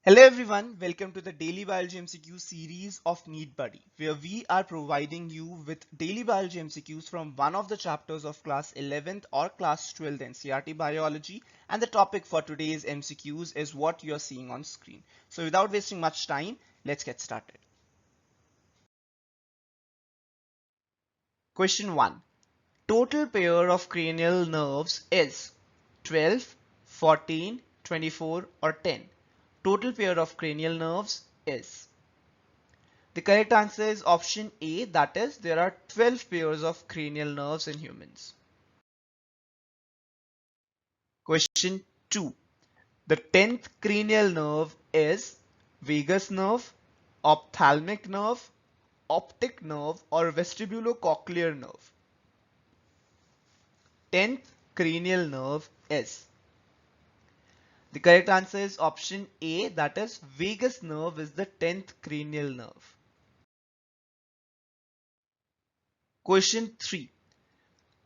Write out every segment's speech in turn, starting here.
Hello everyone, welcome to the Daily Biology MCQ series of NEET Buddy, where we are providing you with daily biology MCQs from one of the chapters of class 11th or class 12th NCERT Biology, and the topic for today's MCQs is what you're seeing on screen. So without wasting much time, let's get started. Question 1. Total pair of cranial nerves is 12, 14, 24 or 10. Total pair of cranial nerves is. The correct answer is option A, that is, there are 12 pairs of cranial nerves in humans. Question 2. The 10th cranial nerve is vagus nerve, ophthalmic nerve, optic nerve, or vestibulocochlear nerve. 10th cranial nerve is. The correct answer is option A, that is, vagus nerve is the 10th cranial nerve. Question 3.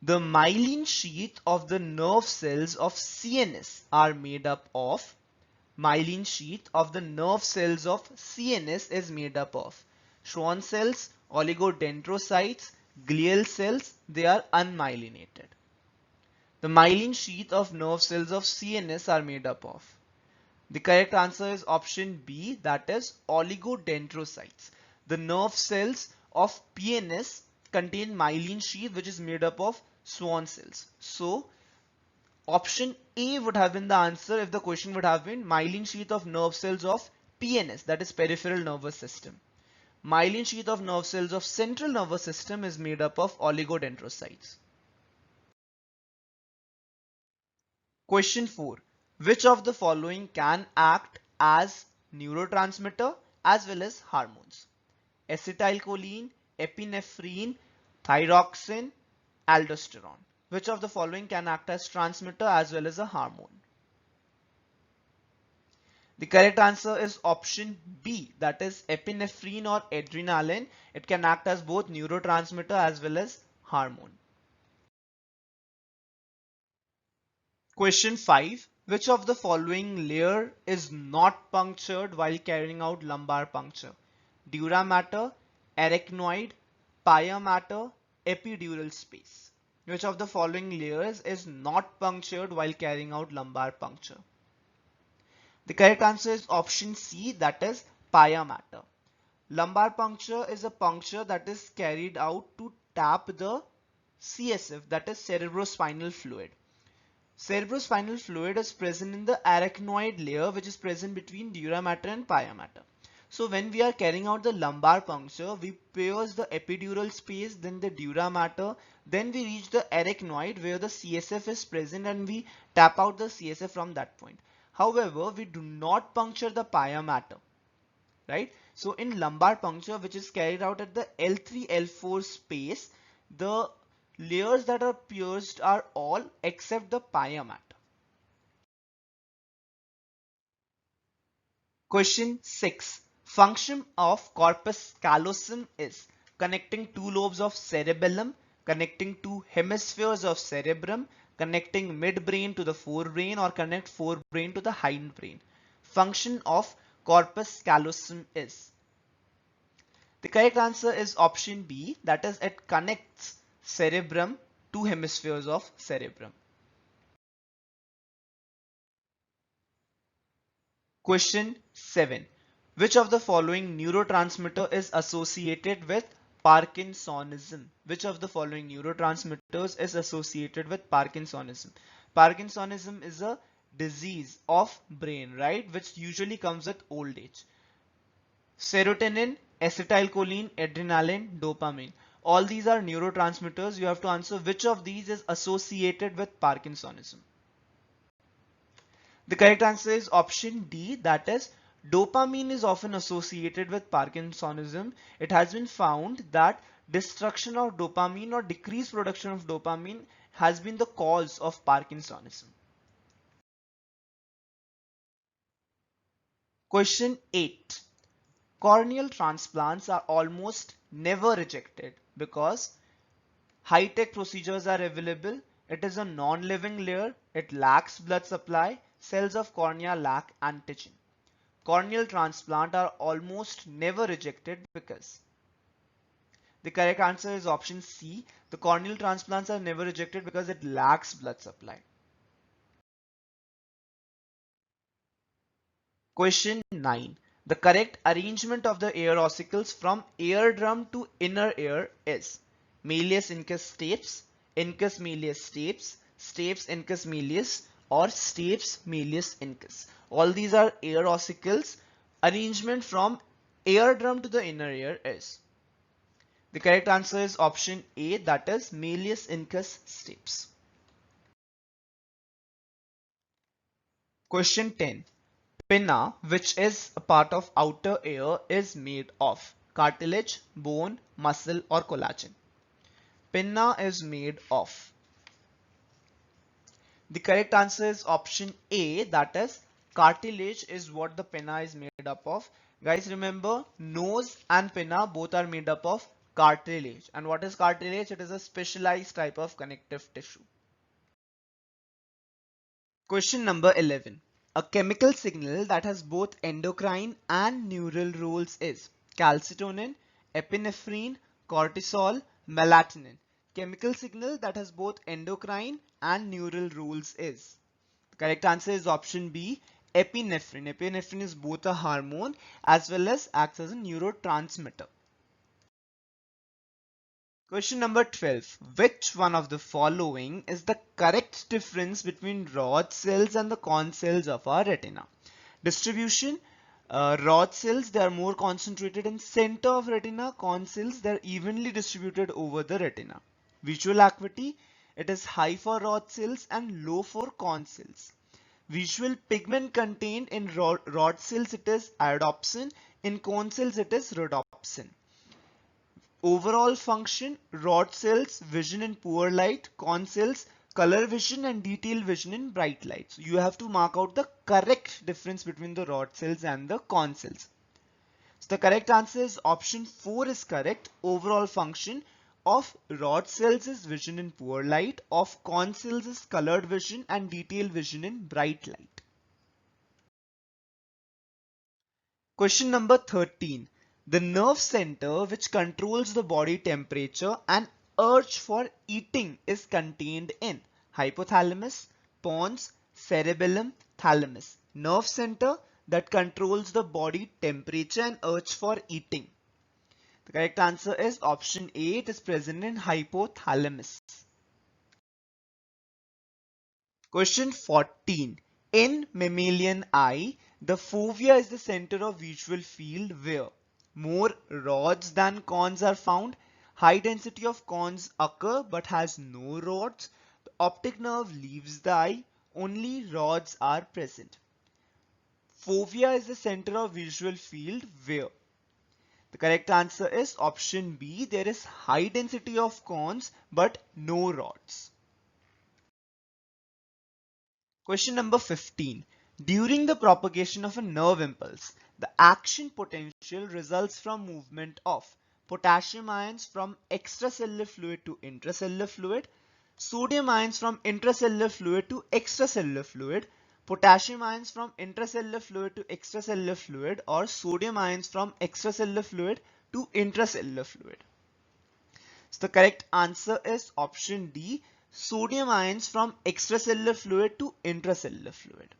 The myelin sheath of the nerve cells of CNS are made up of. Myelin sheath of the nerve cells of CNS is made up of Schwann cells, oligodendrocytes, glial cells. They are unmyelinated. The myelin sheath of nerve cells of CNS are made up of. The correct answer is option B, that is oligodendrocytes. The nerve cells of PNS contain myelin sheath which is made up of Schwann cells. So option A would have been the answer if the question would have been myelin sheath of nerve cells of PNS, that is peripheral nervous system. Myelin sheath of nerve cells of central nervous system is made up of oligodendrocytes. Question 4. Which of the following can act as neurotransmitter as well as hormones? Acetylcholine, epinephrine, thyroxine, aldosterone. Which of the following can act as transmitter as well as a hormone? The correct answer is option B, that is epinephrine or adrenaline. It can act as both neurotransmitter as well as hormone. Question 5. Which of the following layer is not punctured while carrying out lumbar puncture? Dura mater, arachnoid, pia mater, epidural space. Which of the following layers is not punctured while carrying out lumbar puncture? The correct answer is option C, that is pia mater. Lumbar puncture is a puncture that is carried out to tap the CSF, that is cerebrospinal fluid. Cerebrospinal fluid is present in the arachnoid layer, which is present between dura mater and pia mater. So when we are carrying out the lumbar puncture, we pierce the epidural space, then the dura mater, then we reach the arachnoid where the CSF is present and we tap out the CSF from that point. However, we do not puncture the pia mater, right? So in lumbar puncture, which is carried out at the L3, L4 space, the layers that are pierced are all except the pia mater. Question 6. Function of corpus callosum is connecting two lobes of cerebellum, connecting two hemispheres of cerebrum, connecting midbrain to the forebrain, or connect forebrain to the hindbrain. Function of corpus callosum is. The correct answer is option B, that is it connects cerebrum to hemispheres of cerebrum. Question 7. Which of the following neurotransmitter is associated with Parkinsonism? Which of the following neurotransmitters is associated with Parkinsonism? Parkinsonism is a disease of brain, right, which usually comes with old age. Serotonin, acetylcholine, adrenaline, dopamine. All these are neurotransmitters. You have to answer which of these is associated with Parkinsonism. The correct answer is option D, that is dopamine is often associated with Parkinsonism. It has been found that destruction of dopamine or decreased production of dopamine has been the cause of Parkinsonism. Question 8. Corneal transplants are almost never rejected because high-tech procedures are available, it is a non-living layer, it lacks blood supply, cells of cornea lack antigen. corneal transplant are almost never rejected because? The correct answer is option C. The corneal transplants are never rejected because it lacks blood supply. Question 9. The correct arrangement of the air ossicles from eardrum to inner ear is Malleus incus stapes, incus malleus stapes, stapes incus malleus, or stapes malleus incus. All these are air ossicles. Arrangement from eardrum to the inner ear is. The correct answer is option A, that is Malleus incus stapes. Question 10. Pinna, which is a part of outer ear, is made of cartilage, bone, muscle, or collagen. Pinna is made of. The correct answer is option A, that is cartilage is what the pinna is made up of. Guys, remember nose and pinna both are made up of cartilage. And what is cartilage? It is a specialized type of connective tissue. Question number 11. A chemical signal that has both endocrine and neural roles is calcitonin, epinephrine, cortisol, melatonin. Chemical signal that has both endocrine and neural roles is. The correct answer is option B, epinephrine. Epinephrine is both a hormone as well as acts as a neurotransmitter. Question number 12. Which one of the following is the correct difference between rod cells and the cone cells of our retina? Distribution. Rod cells, they are more concentrated in center of retina. Cone cells, they are evenly distributed over the retina. Visual acuity. It is high for rod cells and low for cone cells. Visual pigment contained in rod cells, it is iodopsin. In cone cells, it is rhodopsin. Overall function, rod cells vision in poor light, cone cells color vision and detail vision in bright light. So you have to mark out the correct difference between the rod cells and the cone cells. So the correct answer is option 4 is correct. Overall function of rod cells is vision in poor light, of cone cells is colored vision and detail vision in bright light. Question number 13. The nerve center which controls the body temperature and urge for eating is contained in hypothalamus, pons, cerebellum, thalamus. Nerve center that controls the body temperature and urge for eating. The correct answer is option A. It is present in hypothalamus. Question 14. In mammalian eye, the fovea is the center of visual field where more rods than cones are found. High density of cones occur but has no rods. The optic nerve leaves the eye. Only rods are present. Fovea is the center of visual field where? The correct answer is option B. There is high density of cones but no rods. Question number 15. During the propagation of a nerve impulse, the action potential results from movement of potassium ions from extracellular fluid to intracellular fluid, sodium ions from intracellular fluid to extracellular fluid, potassium ions from intracellular fluid to extracellular fluid, or sodium ions from extracellular fluid to intracellular fluid. So the correct answer is option D, sodium ions from extracellular fluid to intracellular fluid.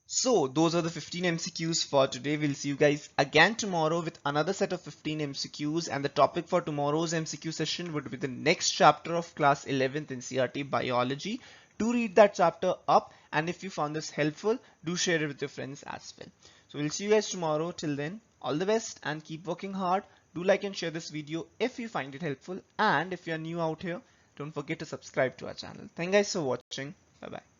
So those are the 15 MCQs for today. We'll see you guys again tomorrow with another set of 15 MCQs, and the topic for tomorrow's MCQ session would be the next chapter of class 11th NCERT biology. Do read that chapter up, and if you found this helpful, do share it with your friends as well. So we'll see you guys tomorrow. Till then, all the best and keep working hard. Do like and share this video if you find it helpful, and if you are new out here, don't forget to subscribe to our channel. Thank you guys for watching. Bye bye.